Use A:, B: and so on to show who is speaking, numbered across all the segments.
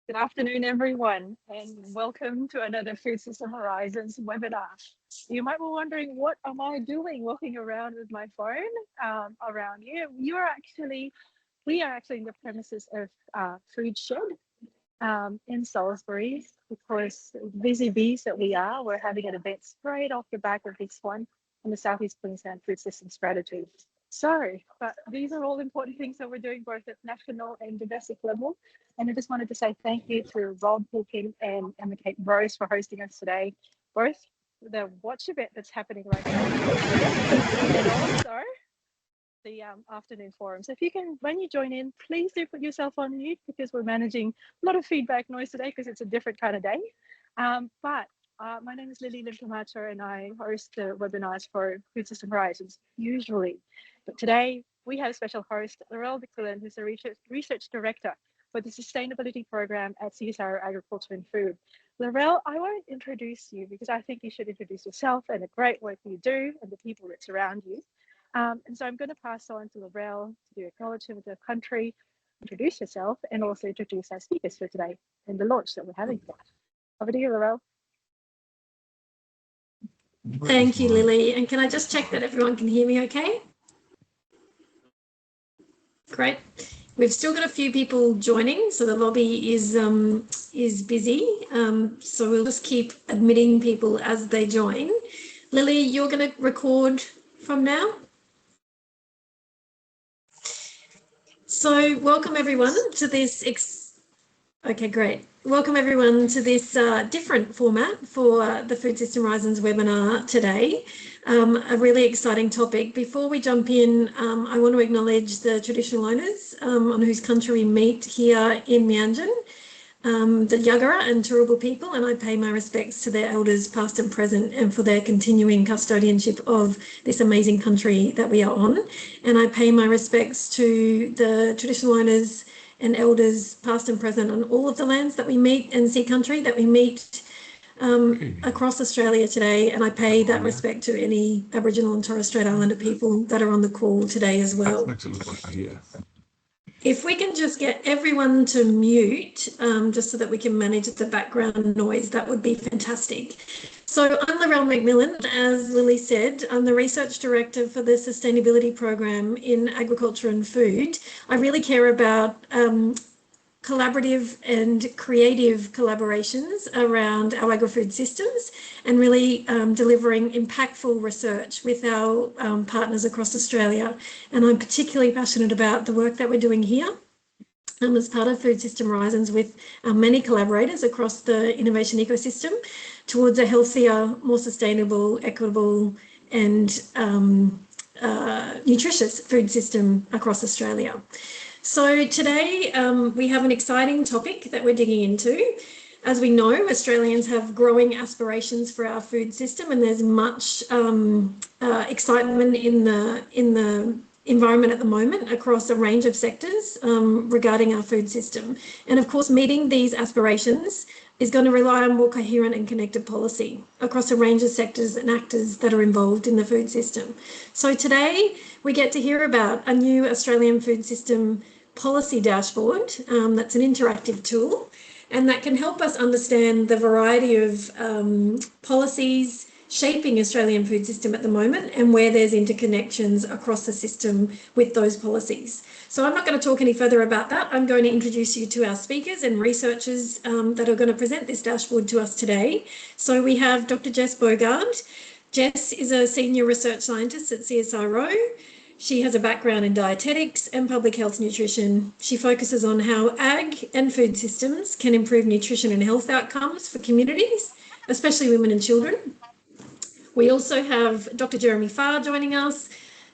A: Good afternoon, everyone, and welcome to another Food System Horizons webinar. You might be wondering, what am I doing walking around with my phone around here? We are actually in the premises of Food Shed in Salisbury, because busy bees that we are, we're having an event straight off the back of this one on the Southeast Queensland Food System Strategy. But these are all important things that we're doing both at national and domestic level. And I just wanted to say thank you to Rob Hawking and Emma Kate Rose for hosting us today, both the watch event that's happening right now and also the afternoon forum. So if you can, when you join in, please do put yourself on mute, because we're managing a lot of feedback noise today because it's a different kind of day. My name is Lim-Camacho, and I host the webinars for Food System Horizons usually. But today we have a special host, Laurel McMillan, who's the research director for the sustainability program at CSIRO Agriculture and Food. Laurel, I won't introduce you because I think you should introduce yourself and the great work you do and the people that surround you. And so I'm going to pass on to Laurel to do acknowledgement of the country, introduce yourself, and also introduce our speakers for today and the launch that we're having for it. Over to you, Laurel.
B: Thank you, Lily. And can I just check that everyone can hear me okay? Great. We've still got a few people joining, so the lobby is busy. So we'll just keep admitting people as they join. Lily, you're going to record from now? So welcome everyone to this, okay, great. Welcome everyone to this different format for the Food System Horizons webinar today. A really exciting topic. Before we jump in, I want to acknowledge the traditional owners on whose country we meet here in Meanjin, the Yagara and Turrbal people, and I pay my respects to their elders past and present and for their continuing custodianship of this amazing country that we are on. And I pay my respects to the traditional owners and elders past and present on all of the lands that we meet and sea country that we meet across Australia today, and I pay that respect to any Aboriginal and Torres Strait Islander people that are on the call today as well. If we can just get everyone to mute, just so that we can manage the background noise, that would be fantastic. So I'm Laurel McMillan, as Lily said. I'm the Research Director for the Sustainability Program in Agriculture and Food. I really care about collaborative and creative collaborations around our agri-food systems and really delivering impactful research with our partners across Australia. And I'm particularly passionate about the work that we're doing here as part of Food System Horizons with many collaborators across the innovation ecosystem towards a healthier, more sustainable, equitable and nutritious food system across Australia. So today we have an exciting topic that we're digging into. As we know, Australians have growing aspirations for our food system, and there's much excitement in the environment at the moment across a range of sectors regarding our food system. And of course, meeting these aspirations is going to rely on more coherent and connected policy across a range of sectors and actors that are involved in the food system. So today we get to hear about a new Australian food system policy dashboard that's an interactive tool and that can help us understand the variety of policies shaping Australian food system at the moment and where there's interconnections across the system with those policies. So I'm not going to talk any further about that. I'm going to introduce you to our speakers and researchers that are going to present this dashboard to us today. So we have Dr. Jess Bogard. Jess is a senior research scientist at CSIRO. She has a background in dietetics and public health nutrition. She focuses on how ag and food systems can improve nutrition and health outcomes for communities, especially women and children. We also have Dr. Jeremy Farr joining us.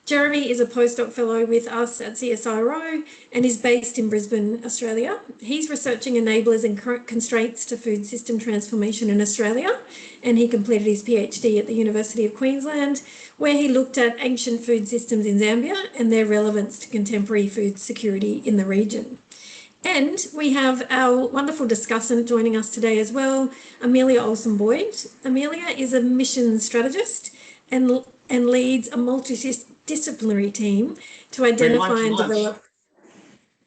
B: Jeremy is a postdoc fellow with us at CSIRO and is based in Brisbane, Australia. He's researching enablers and constraints to food system transformation in Australia, and he completed his PhD at the University of Queensland, where he looked at ancient food systems in Zambia and their relevance to contemporary food security in the region. And we have our wonderful discussant joining us today as well, Amelia Olsen-Boyd. Amelia is a mission strategist and leads a multidisciplinary team to identify and develop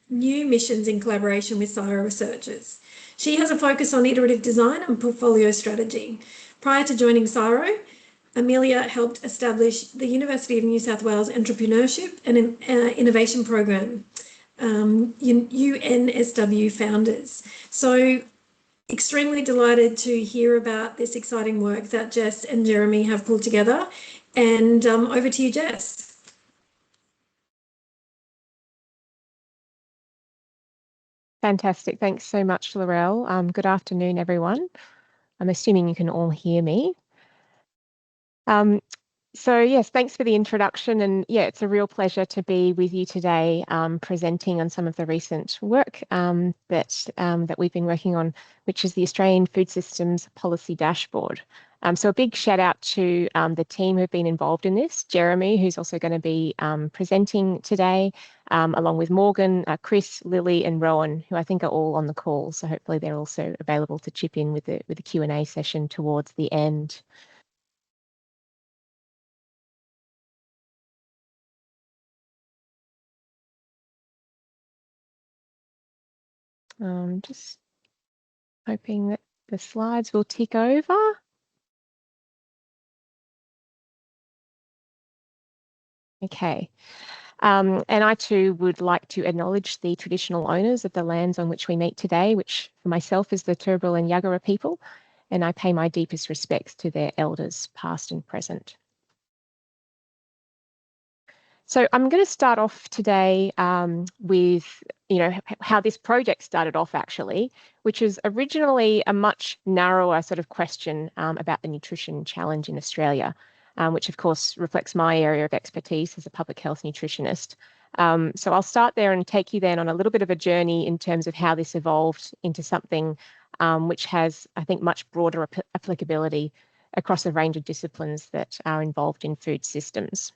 B: new missions in collaboration with CSIRO researchers. She has a focus on iterative design and portfolio strategy. Prior to joining CSIRO, Amelia helped establish the University of New South Wales Entrepreneurship and Innovation Program, UNSW Founders. So extremely delighted to hear about this exciting work that Jess and Jeremy have pulled together. And over to you, Jess.
C: Fantastic. Thanks so much, Laurel. Good afternoon, everyone. I'm assuming you can all hear me. So yes, thanks for the introduction, and yeah, it's a real pleasure to be with you today, presenting on some of the recent work that we've been working on, which is the Australian Food Systems Policy Dashboard. So a big shout out to the team who've been involved in this, Jeremy, who's also going to be presenting today, along with Morgan, Chris, Lily, and Rowan, who I think are all on the call. So hopefully they're also available to chip in with the Q&A session towards the end. Just hoping that the slides will tick over. Okay. And I too would like to acknowledge the traditional owners of the lands on which we meet today, which for myself is the Turrbal and Yagara people, and I pay my deepest respects to their elders, past and present. So I'm going to start off today with, how this project started off actually, which is originally a much narrower sort of question about the nutrition challenge in Australia, which of course reflects my area of expertise as a public health nutritionist. So I'll start there and take you then on a little bit of a journey in terms of how this evolved into something which has, I think, much broader applicability across a range of disciplines that are involved in food systems.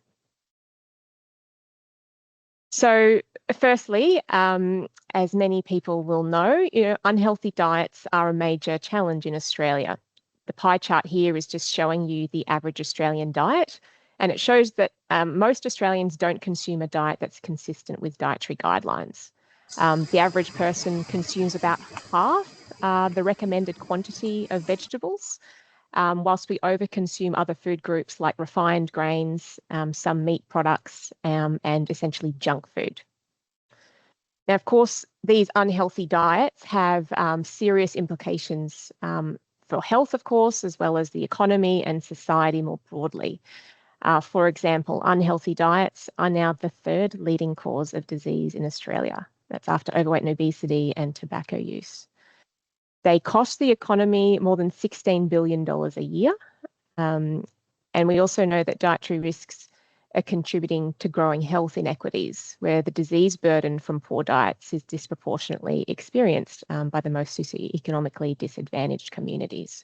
C: So firstly, as many people will know, unhealthy diets are a major challenge in Australia. The pie chart here is just showing you the average Australian diet, and it shows that most Australians don't consume a diet that's consistent with dietary guidelines. The average person consumes about half the recommended quantity of vegetables, whilst we overconsume other food groups like refined grains, some meat products, and essentially junk food. Now, of course, these unhealthy diets have serious implications for health, of course, as well as the economy and society more broadly. For example, unhealthy diets are now the third leading cause of disease in Australia. That's after overweight and obesity and tobacco use. They cost the economy more than $16 billion a year. And we also know that dietary risks are contributing to growing health inequities, where the disease burden from poor diets is disproportionately experienced by the most socioeconomically disadvantaged communities.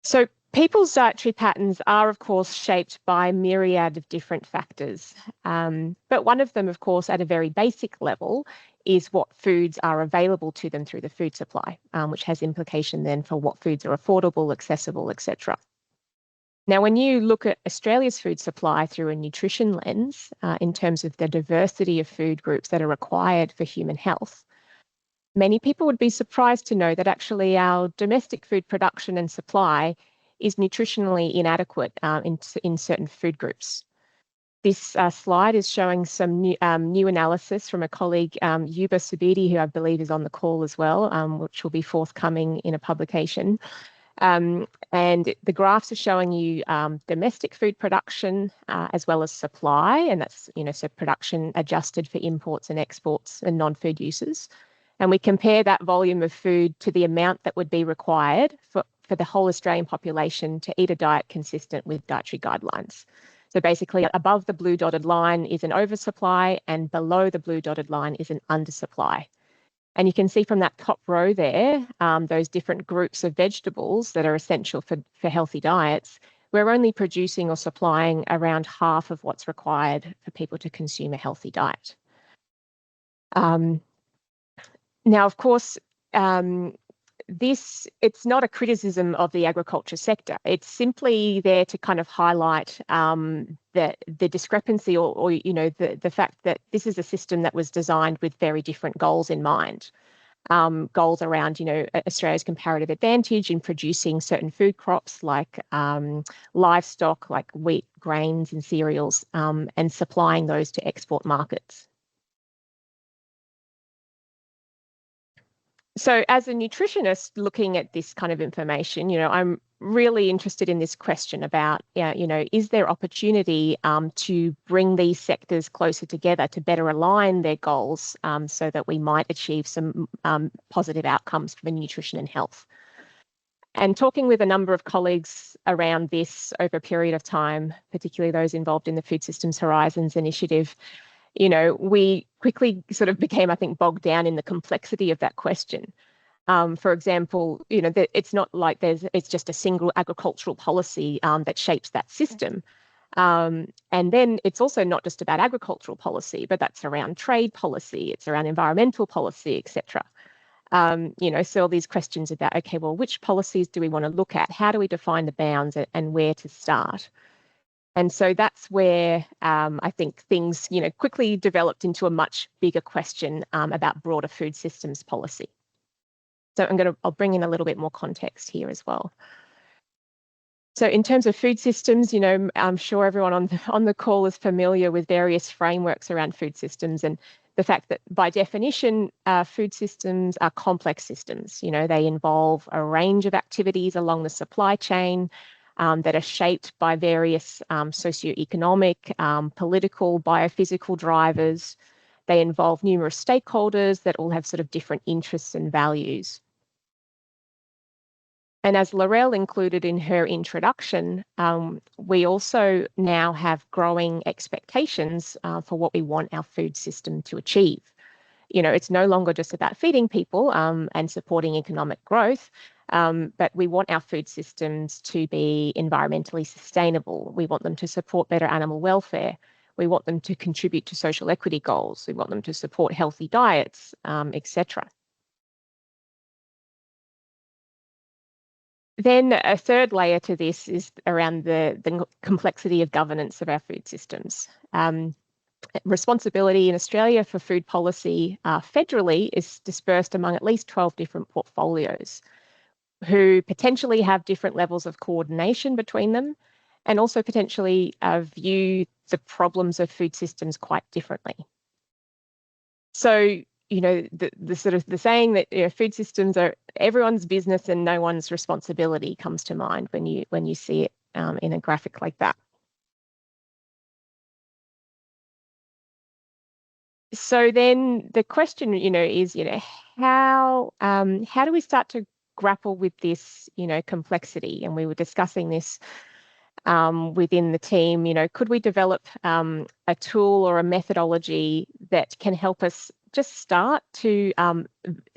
C: So people's dietary patterns are, of course, shaped by a myriad of different factors. But one of them, of course, at a very basic level, is what foods are available to them through the food supply, which has implication then for what foods are affordable, accessible, etc. Now, when you look at Australia's food supply through a nutrition lens, in terms of the diversity of food groups that are required for human health, many people would be surprised to know that actually our domestic food production and supply is nutritionally inadequate in certain food groups. This slide is showing some new analysis from a colleague, Yuba Subidi, who I believe is on the call as well, which will be forthcoming in a publication. And the graphs are showing you domestic food production as well as supply, and that's, so production adjusted for imports and exports and non-food uses. And we compare that volume of food to the amount that would be required for the whole Australian population to eat a diet consistent with dietary guidelines. So basically, above the blue dotted line is an oversupply, and below the blue dotted line is an undersupply. And you can see from that top row there, those different groups of vegetables that are essential for healthy diets. We're only producing or supplying around half of what's required for people to consume a healthy diet. Now, of course, it's not a criticism of the agriculture sector. It's simply there to kind of highlight the discrepancy or the fact that this is a system that was designed with very different goals in mind. Goals around, Australia's comparative advantage in producing certain food crops like livestock, like wheat, grains and cereals, and supplying those to export markets. So as a nutritionist looking at this kind of information, I'm really interested in this question about, is there opportunity to bring these sectors closer together to better align their goals so that we might achieve some positive outcomes for nutrition and health? And talking with a number of colleagues around this over a period of time, particularly those involved in the Food Systems Horizons initiative, we quickly sort of became, I think, bogged down in the complexity of that question. For example, it's not like it's just a single agricultural policy that shapes that system. And then it's also not just about agricultural policy, but that's around trade policy, it's around environmental policy, etc. So all these questions about, okay, well, which policies do we want to look at? How do we define the bounds and where to start? And so that's where I think things, quickly developed into a much bigger question about broader food systems policy. So I'll bring in a little bit more context here as well. So in terms of food systems, I'm sure everyone on the call is familiar with various frameworks around food systems and the fact that by definition, food systems are complex systems. They involve a range of activities along the supply chain that are shaped by various socioeconomic, political, biophysical drivers. They involve numerous stakeholders that all have sort of different interests and values. And as Laurel included in her introduction, we also now have growing expectations for what we want our food system to achieve. It's no longer just about feeding people and supporting economic growth, but we want our food systems to be environmentally sustainable. We want them to support better animal welfare. We want them to contribute to social equity goals. We want them to support healthy diets, etc. Then a third layer to this is around the complexity of governance of our food systems. Responsibility in Australia for food policy federally is dispersed among at least 12 different portfolios who potentially have different levels of coordination between them and also potentially view the problems of food systems quite differently. So, the sort of the saying that food systems are everyone's business and no one's responsibility comes to mind when you see it in a graphic like that. So then the question, is, how do we start to grapple with this, complexity? And we were discussing this within the team. Could we develop a tool or a methodology that can help us just start to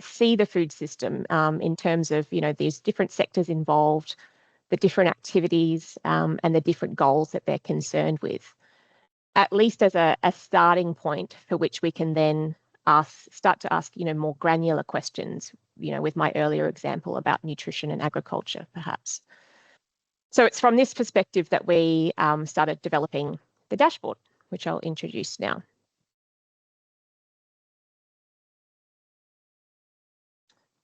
C: see the food system in terms of, these different sectors involved, the different activities and the different goals that they're concerned with, at least as a starting point for which we can then start to ask, more granular questions, with my earlier example about nutrition and agriculture, perhaps. So it's from this perspective that we started developing the dashboard, which I'll introduce now.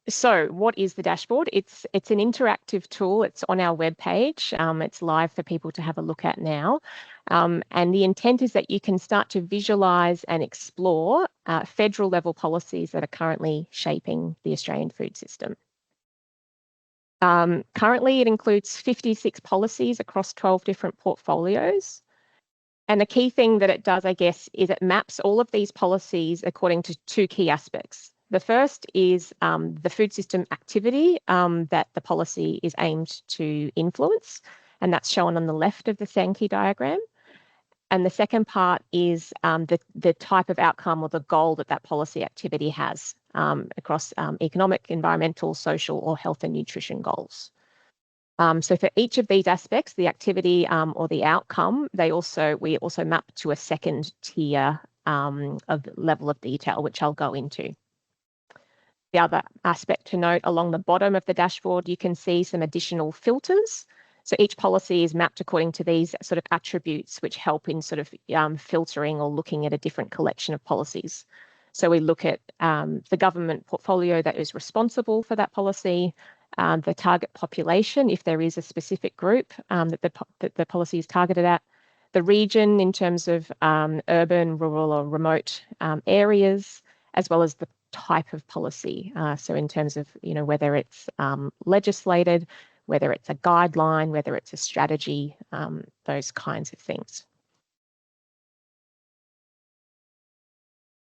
C: So what is the dashboard? It's an interactive tool. It's on our webpage. It's live for people to have a look at now. And the intent is that you can start to visualise and explore federal level policies that are currently shaping the Australian food system. Currently, it includes 56 policies across 12 different portfolios. And the key thing that it does, I guess, is it maps all of these policies according to two key aspects. The first is the food system activity that the policy is aimed to influence, and that's shown on the left of the Sankey diagram. And the second part is the type of outcome or the goal that policy activity has across economic, environmental, social, or health and nutrition goals. So for each of these aspects, the activity or the outcome, we also map to a second tier of level of detail, which I'll go into. The other aspect to note, along the bottom of the dashboard, you can see some additional filters. So each policy is mapped according to these sort of attributes, which help in sort of filtering or looking at a different collection of policies. So we look at the government portfolio that is responsible for that policy, the target population, if there is a specific group that the policy is targeted at, the region in terms of urban, rural, or remote areas, as well as the type of policy. So in terms of, whether it's legislated, whether it's a guideline, whether it's a strategy, those kinds of things.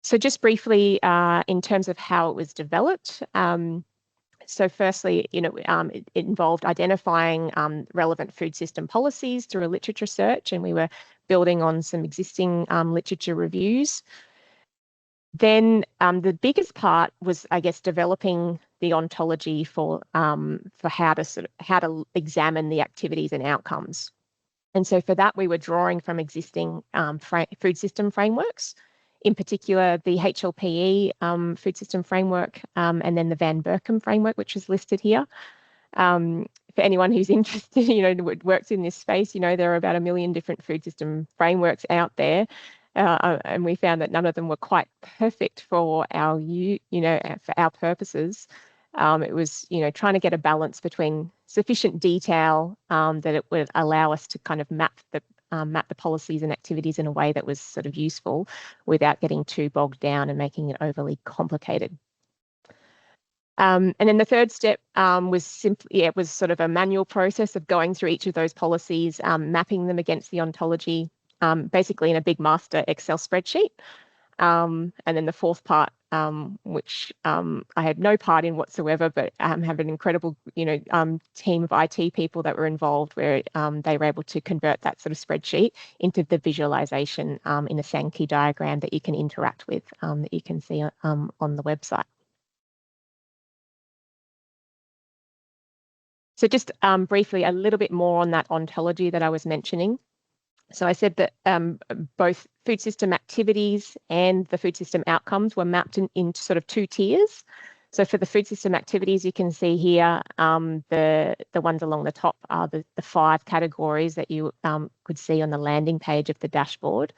C: So just briefly, in terms of how it was developed, so firstly, it involved identifying relevant food system policies through a literature search, and we were building on some existing literature reviews. Then the biggest part was, I guess, developing the ontology for how to examine the activities and outcomes. And so for that, we were drawing from existing food system frameworks, in particular the HLPE food system framework, and then the Van Berkom framework, which is listed here. For anyone who's interested, works in this space, there are about 1 million different food system frameworks out there. And we found that none of them were quite perfect for our, for our purposes. It was, trying to get a balance between sufficient detail that it would allow us to kind of map the policies and activities in a way that was sort of useful without getting too bogged down and making it overly complicated. And then the third step was simply, it was sort of a manual process of going through each of those policies, mapping them against the ontology, basically in a big master Excel spreadsheet. And then the fourth part, which I had no part in whatsoever, but have an incredible, team of IT people that were involved, where they were able to convert that sort of spreadsheet into the visualization in a Sankey diagram that you can interact with, that you can see on the website. So just briefly, a little bit more on that ontology that I was mentioning. So I said that both food system activities and the food system outcomes were mapped into sort of 2 tiers. So for the food system activities, you can see here the ones along the top are the 5 categories that you could see on the landing page of the dashboard.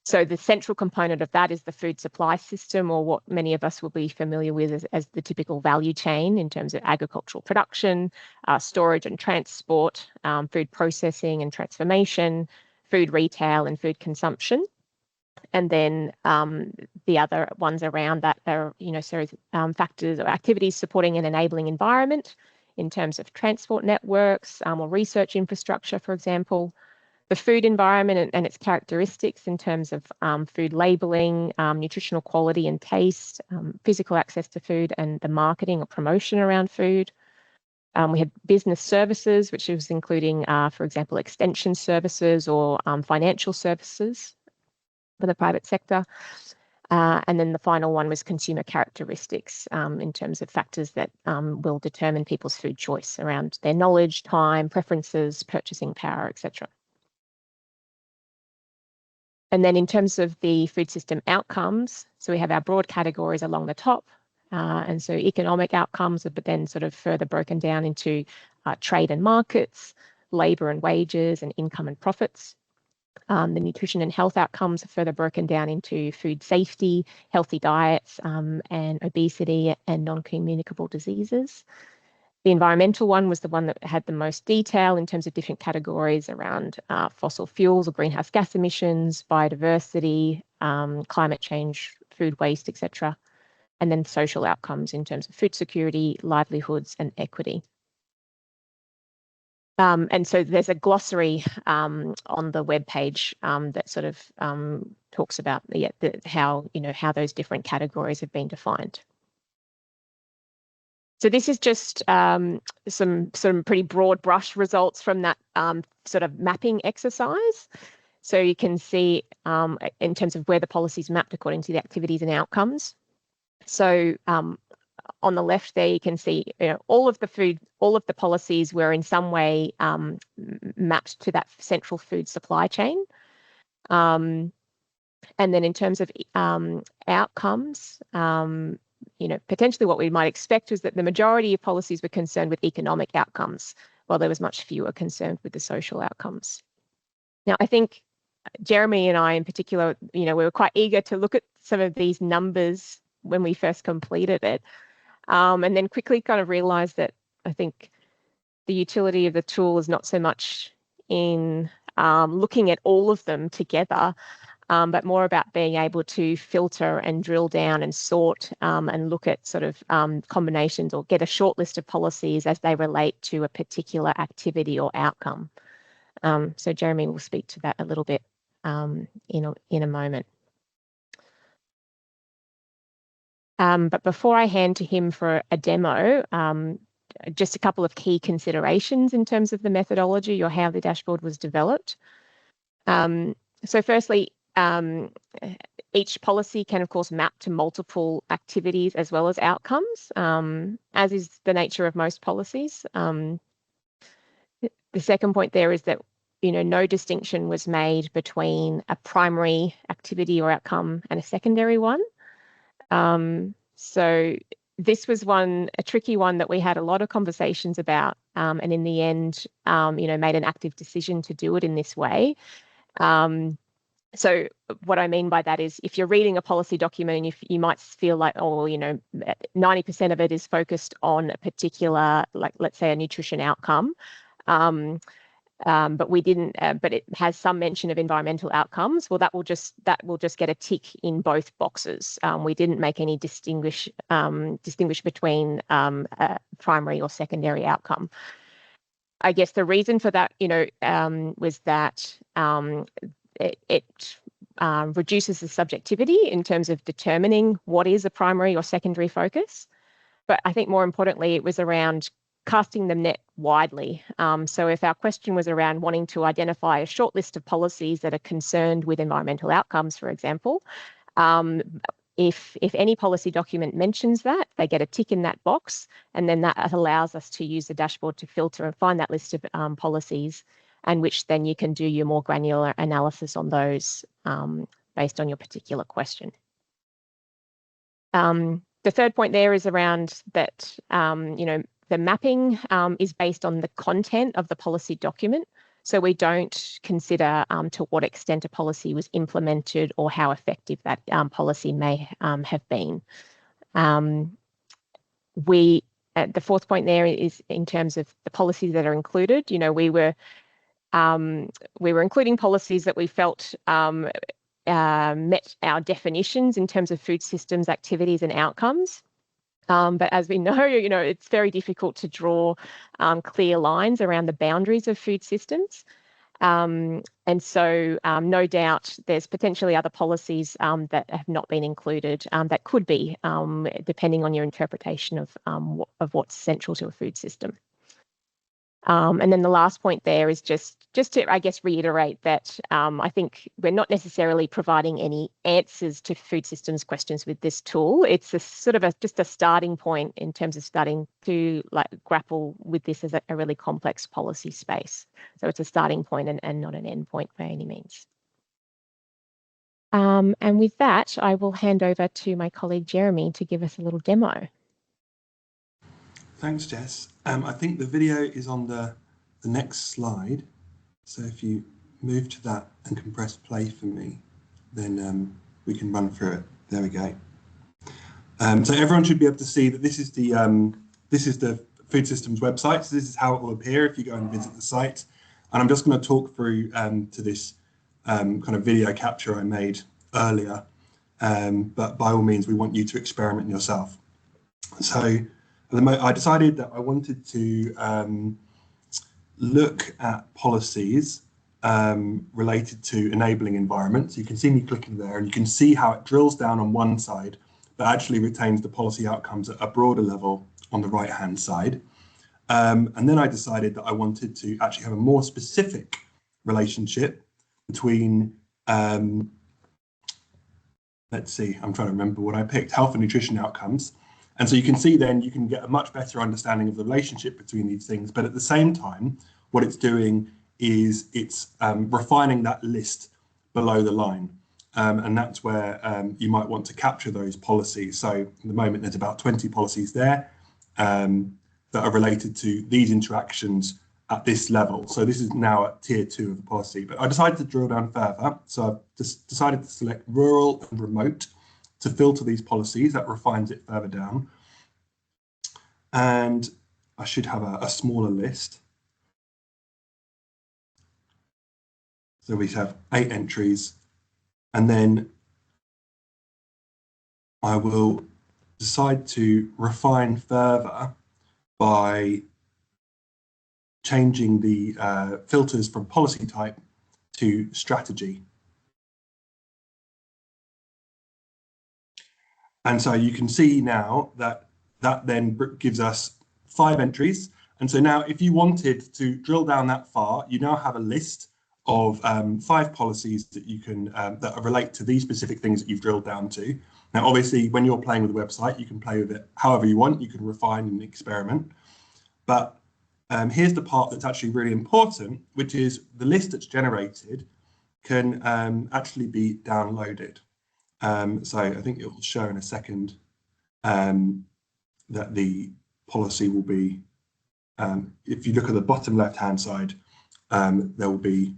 C: So the central component of that is the food supply system, or what many of us will be familiar with as the typical value chain in terms of agricultural production, storage and transport, food processing and transformation, food retail and food consumption. And then the other ones around that are, factors or activities supporting an enabling environment in terms of transport networks or research infrastructure, for example. The food environment and its characteristics in terms of food labelling, nutritional quality and taste, physical access to food, and the marketing or promotion around food. We had business services, which was including, for example, extension services or financial services for the private sector. And then the final one was consumer characteristics in terms of factors that will determine people's food choice around their knowledge, time, preferences, purchasing power, etc. And then in terms of the food system outcomes, so we have our broad categories along the top. And so economic outcomes, but then sort of further broken down into trade and markets, labour and wages, and income and profits. The nutrition and health outcomes are further broken down into food safety, healthy diets, and obesity and non-communicable diseases. The environmental one was the one that had the most detail in terms of different categories around fossil fuels or greenhouse gas emissions, biodiversity, climate change, food waste, etc. And then social outcomes in terms of food security, livelihoods, and equity. And so there's a glossary on the webpage that sort of talks about how those different categories have been defined. So this is just some pretty broad brush results from that sort of mapping exercise. So you can see in terms of where the policies mapped according to the activities and outcomes. So on the left there, you can see all of the policies were in some way mapped to that central food supply chain. And then in terms of outcomes, potentially what we might expect was that the majority of policies were concerned with economic outcomes, while there was much fewer concerned with the social outcomes. Now, I think Jeremy and I in particular, we were quite eager to look at some of these numbers when we first completed it, and then quickly kind of realized that I think the utility of the tool is not so much in looking at all of them together, but more about being able to filter and drill down and sort and look at sort of combinations or get a short list of policies as they relate to a particular activity or outcome. So Jeremy will speak to that a little bit in a moment. But before I hand to him for a demo, just a couple of key considerations in terms of the methodology or how the dashboard was developed. So firstly, each policy can, of course, map to multiple activities as well as outcomes, as is the nature of most policies. The second point there is that no distinction was made between a primary activity or outcome and a secondary one. So this was a tricky one that we had a lot of conversations about, and in the end, made an active decision to do it in this way. So what I mean by that is if you're reading a policy document and you might feel like, 90% of it is focused on a particular, like let's say a nutrition outcome, but we didn't, but it has some mention of environmental outcomes. Well, that will just get a tick in both boxes. We didn't make any distinguish between a primary or secondary outcome. I guess the reason for that, was that it reduces the subjectivity in terms of determining what is a primary or secondary focus. But I think more importantly, it was around casting the net widely. So if our question was around wanting to identify a short list of policies that are concerned with environmental outcomes, for example, if any policy document mentions that, they get a tick in that box, and then that allows us to use the dashboard to filter and find that list of policies, and which then you can do your more granular analysis on those based on your particular question. The third point there is around that, the mapping is based on the content of the policy document. So we don't consider to what extent a policy was implemented or how effective that policy may have been. The fourth point there is in terms of the policies that are included. We were including policies that we felt met our definitions in terms of food systems, activities, and outcomes. But as we know, it's very difficult to draw clear lines around the boundaries of food systems. And so no doubt there's potentially other policies that have not been included that could be, depending on your interpretation of what's central to a food system. And then the last point there is just to, I guess, reiterate that I think we're not necessarily providing any answers to food systems questions with this tool. It's a sort of just a starting point in terms of starting to grapple with this as a really complex policy space. So it's a starting point and not an end point by any means. And with that, I will hand over to my colleague Jeremy to give us a little demo.
D: Thanks, Jess. I think the video is on the next slide. So if you move to that and can press play for me, then we can run through it. There we go. So everyone should be able to see that this is the food systems website. So this is how it will appear if you go and visit the site. And I'm just going to talk through to this kind of video capture I made earlier. But by all means, we want you to experiment yourself. So I decided that I wanted to look at policies related to enabling environments. You can see me clicking there, and you can see how it drills down on one side, but actually retains the policy outcomes at a broader level on the right-hand side. And then I decided that I wanted to actually have a more specific relationship between, let's see, I'm trying to remember what I picked, health and nutrition outcomes. And so you can see then you can get a much better understanding of the relationship between these things. But at the same time, what it's doing is it's refining that list below the line. and that's where you might want to capture those policies. So at the moment, there's about 20 policies there that are related to these interactions at this level. So this is now at tier 2 of the policy, but I decided to drill down further. So I've just decided to select rural and remote to filter these policies. That refines it further down. And I should have a smaller list. So we have 8 entries, and then I will decide to refine further by changing the filters from policy type to strategy. And so you can see now that that then gives us 5 entries. And so now if you wanted to drill down that far, you now have a list of 5 policies that you can that relate to these specific things that you've drilled down to. Now, obviously, when you're playing with the website, you can play with it however you want. You can refine and experiment. But here's the part that's actually really important, which is the list that's generated can actually be downloaded. So I think it will show in a second that the policy will be, if you look at the bottom left-hand side, there will be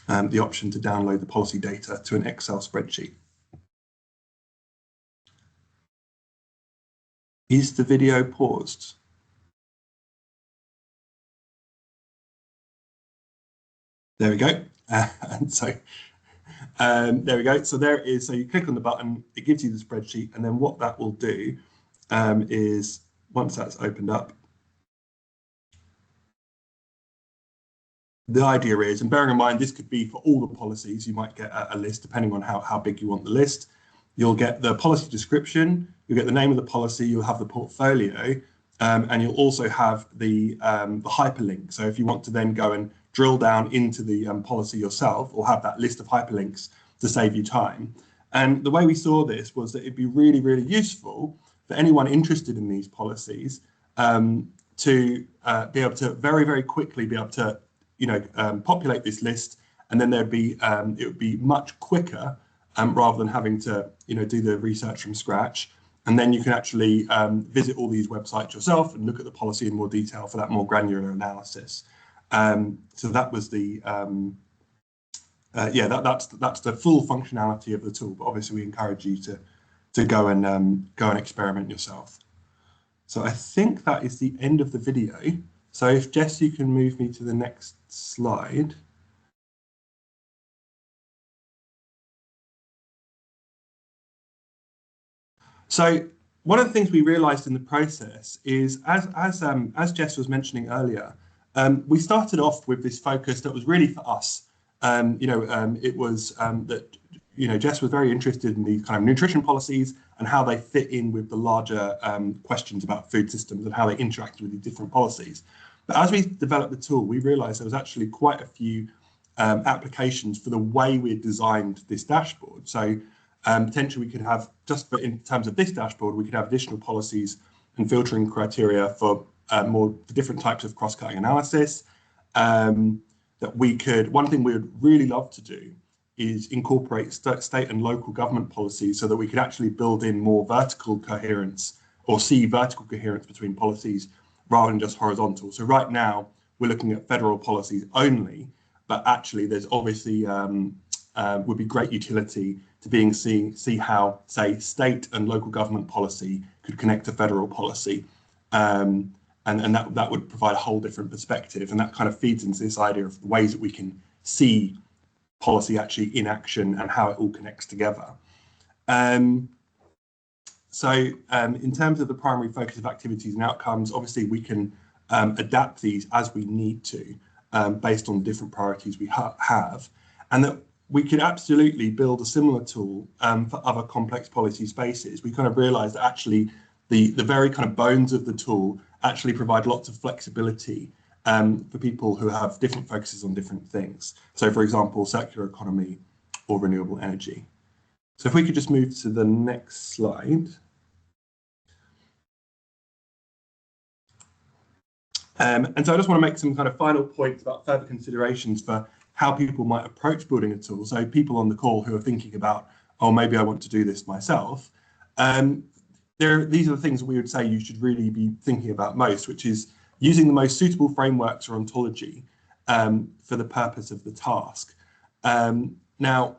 D: the option to download the policy data to an Excel spreadsheet. Is the video paused? There we go. And so there we go. So there it is. So you click on the button, it gives you the spreadsheet, and then what that will do is once that's opened up, the idea is, and bearing in mind this could be for all the policies, you might get a list depending on how big you want the list. You'll get the policy description, you'll get the name of the policy, you'll have the portfolio, and you'll also have the hyperlink. So if you want to then go and drill down into the policy yourself, or have that list of hyperlinks to save you time. And the way we saw this was that it'd be really, really useful for anyone interested in these policies to be able to very, very quickly be able to populate this list, and then there'd be it would be much quicker rather than having to do the research from scratch. And then you can actually visit all these websites yourself and look at the policy in more detail for that more granular analysis. So that was the that's the full functionality of the tool. But obviously, we encourage you to go and experiment yourself. So I think that is the end of the video. So if Jess, you can move me to the next slide. So one of the things we realized in the process is, as Jess was mentioning earlier, we started off with this focus that was really for us. It was that Jess was very interested in these kind of nutrition policies and how they fit in with the larger questions about food systems and how they interact with these different policies. But as we developed the tool, we realized there was actually quite a few applications for the way we designed this dashboard. So potentially we could have, in terms of this dashboard, we could have additional policies and filtering criteria for more different types of cross-cutting analysis. That we could, one thing we would really love to do is incorporate state and local government policies so that we could actually build in more vertical coherence, or see vertical coherence between policies rather than just horizontal. So right now we're looking at federal policies only, but actually there's obviously would be great utility to see how, say, state and local government policy could connect to federal policy. And that would provide a whole different perspective, and that kind of feeds into this idea of the ways that we can see policy actually in action and how it all connects together. So in terms of the primary focus of activities and outcomes, obviously we can adapt these as we need to based on different priorities we have, and that we could absolutely build a similar tool for other complex policy spaces. We kind of realized that actually the very kind of bones of the tool actually provide lots of flexibility for people who have different focuses on different things. So for example, circular economy or renewable energy. So if we could just move to the next slide. And so I just want to make some kind of final points about further considerations for how people might approach building a tool. So people on the call who are thinking about, oh, maybe I want to do this myself. These are the things we would say you should really be thinking about most, which is using the most suitable frameworks or ontology for the purpose of the task. Now,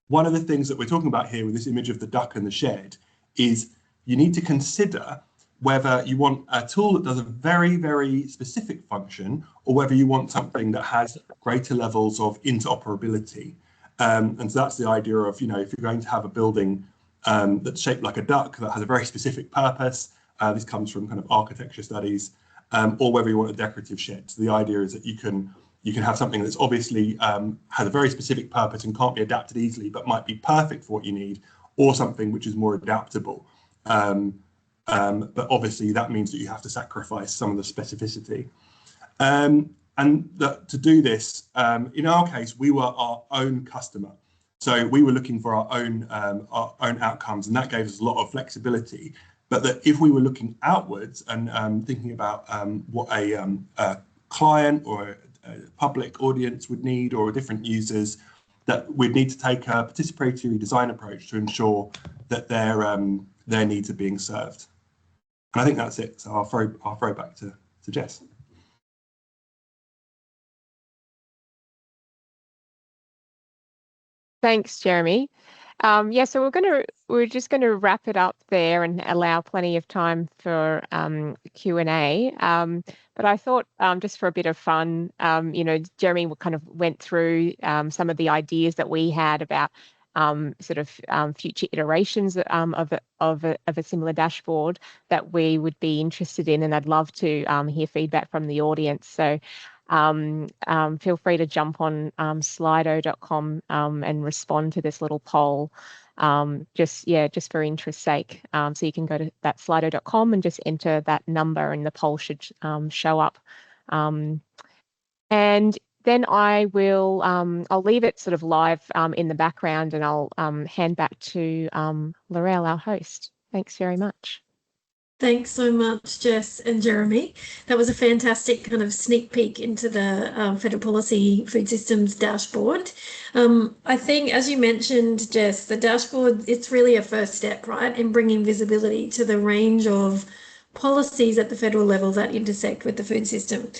D: one of the things that we're talking about here with this image of the duck and the shed is you need to consider whether you want a tool that does a very, very specific function, or whether you want something that has greater levels of interoperability. And so that's the idea of, if you're going to have a building that's shaped like a duck that has a very specific purpose, this comes from kind of architecture studies, or whether you want a decorative shed. So the idea is that you can have something that's obviously has a very specific purpose and can't be adapted easily, but might be perfect for what you need, or something which is more adaptable. But obviously that means that you have to sacrifice some of the specificity. To do this, in our case, we were our own customer. So we were looking for our own outcomes, and that gave us a lot of flexibility. But that if we were looking outwards and thinking about what a client or a public audience would need, or different users, that we'd need to take a participatory design approach to ensure that their needs are being served. And I think that's it. So I'll throw back to Jess.
C: Thanks, Jeremy. Yeah, so we're just going to wrap it up there and allow plenty of time for Q&A. But I thought just for a bit of fun, Jeremy kind of went through some of the ideas that we had about future iterations of a similar dashboard that we would be interested in, and I'd love to hear feedback from the audience. So feel free to jump on slido.com and respond to this little poll, just for interest's sake. So you can go to that slido.com and just enter that number, and the poll should show up. And then I will, I'll leave it sort of live in the background, and I'll hand back to Laurel, our host. Thanks very much.
B: Thanks so much, Jess and Jeremy. That was a fantastic kind of sneak peek into the Federal Policy Food Systems dashboard. I think, as you mentioned, Jess, the dashboard, it's really a first step, right, in bringing visibility to the range of policies at the federal level that intersect with the food system.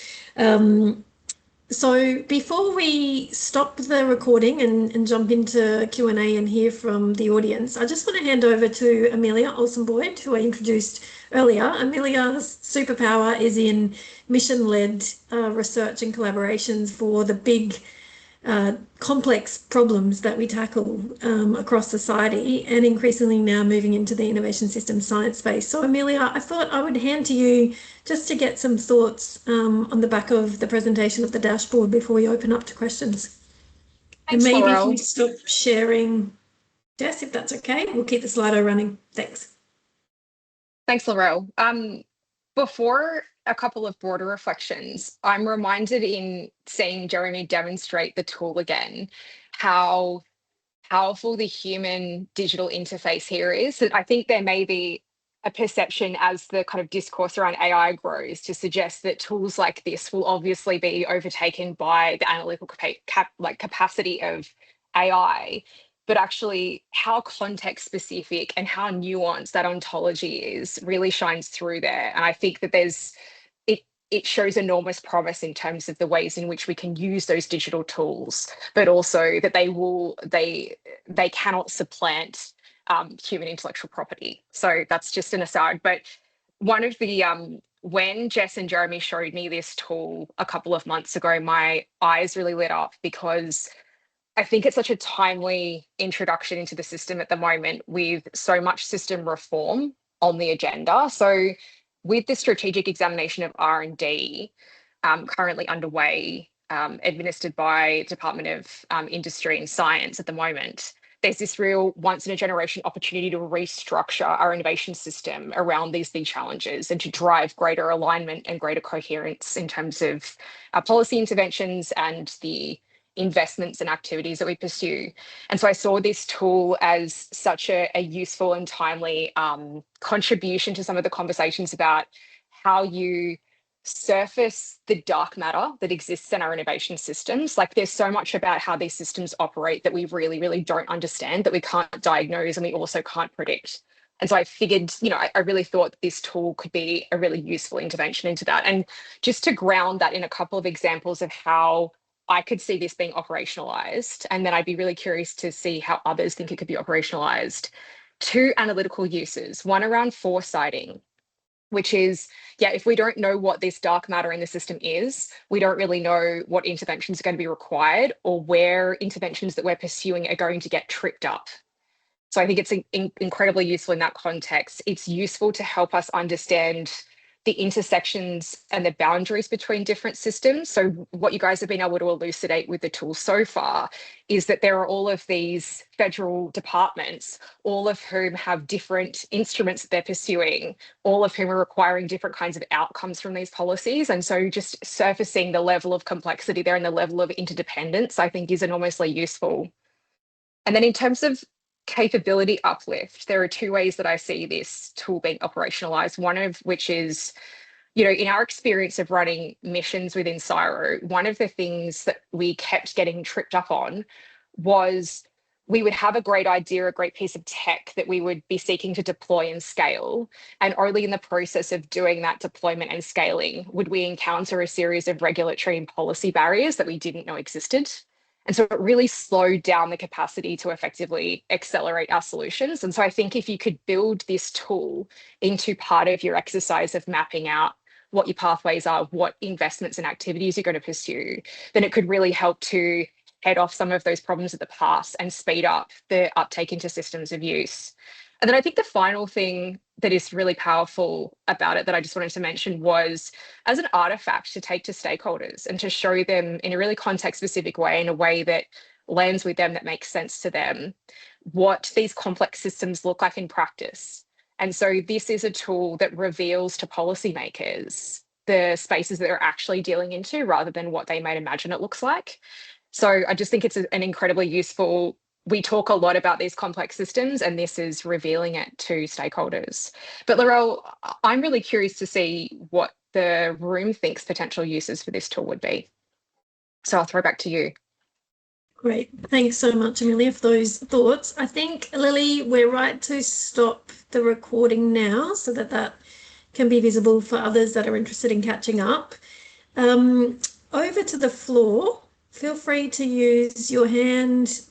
B: So before we stop the recording and jump into Q&A and hear from the audience, I just want to hand over to Amelia Olsen-Boyd, who I introduced earlier. Amelia's superpower is in mission-led research and collaborations for the big complex problems that we tackle across society, and increasingly now moving into the innovation system science space. So Amelia, I thought I would hand to you just to get some thoughts on the back of the presentation of the dashboard before we open up to questions. Thanks, and maybe Laurel, if you stop sharing, Jess, if that's okay, we'll keep the Slido running. Thanks.
E: Thanks, Laurel. Before a couple of broader reflections, I'm reminded in seeing Jeremy demonstrate the tool again, how powerful the human digital interface here is. And I think there may be a perception as the kind of discourse around AI grows to suggest that tools like this will obviously be overtaken by the analytical capacity of AI. But actually how context specific and how nuanced that ontology is really shines through there. And I think that it shows enormous promise in terms of the ways in which we can use those digital tools, but also that they cannot supplant human intellectual property. So that's just an aside. But one of the, when Jess and Jeremy showed me this tool a couple of months ago, my eyes really lit up, because I think it's such a timely introduction into the system at the moment, with so much system reform on the agenda. So with the strategic examination of R&D currently underway, administered by Department of Industry and Science at the moment, there's this real once-in-a-generation opportunity to restructure our innovation system around these big challenges and to drive greater alignment and greater coherence in terms of our policy interventions and the investments and activities that we pursue. And so I saw this tool as such a useful and timely contribution to some of the conversations about how you surface the dark matter that exists in our innovation systems. Like, there's so much about how these systems operate that we really, really don't understand, that we can't diagnose, and we also can't predict. And so I figured, I really thought this tool could be a really useful intervention into that. And just to ground that in a couple of examples of how I could see this being operationalized, and then I'd be really curious to see how others think it could be operationalized. Two analytical uses, one around foresighting, which is, if we don't know what this dark matter in the system is, we don't really know what interventions are going to be required or where interventions that we're pursuing are going to get tripped up. So I think it's incredibly useful in that context. It's useful to help us understand the intersections and the boundaries between different systems. So what you guys have been able to elucidate with the tool so far is that there are all of these federal departments, all of whom have different instruments that they're pursuing, all of whom are requiring different kinds of outcomes from these policies. And so just surfacing the level of complexity there and the level of interdependence, I think, is enormously useful. And then in terms of capability uplift, there are two ways that I see this tool being operationalized, one of which is, in our experience of running missions within CSIRO, one of the things that we kept getting tripped up on was we would have a great idea, a great piece of tech that we would be seeking to deploy and scale. And only in the process of doing that deployment and scaling would we encounter a series of regulatory and policy barriers that we didn't know existed. And so it really slowed down the capacity to effectively accelerate our solutions. And so I think if you could build this tool into part of your exercise of mapping out what your pathways are, what investments and activities you're going to pursue, then it could really help to head off some of those problems of the past and speed up the uptake into systems of use. And then I think the final thing that is really powerful about it that I just wanted to mention was as an artifact to take to stakeholders and to show them in a really context-specific way, in a way that lands with them, that makes sense to them, what these complex systems look like in practice. And so this is a tool that reveals to policymakers the spaces that they're actually dealing into rather than what they might imagine it looks like. So I just think it's an incredibly useful. We talk a lot about these complex systems, and this is revealing it to stakeholders. But Laurel, I'm really curious to see what the room thinks potential uses for this tool would be. So I'll throw back to you.
B: Great. Thanks so much, Amelia, for those thoughts. I think, Lily, we're right to stop the recording now so that that can be visible for others that are interested in catching up. Over to the floor. Feel free to use your hand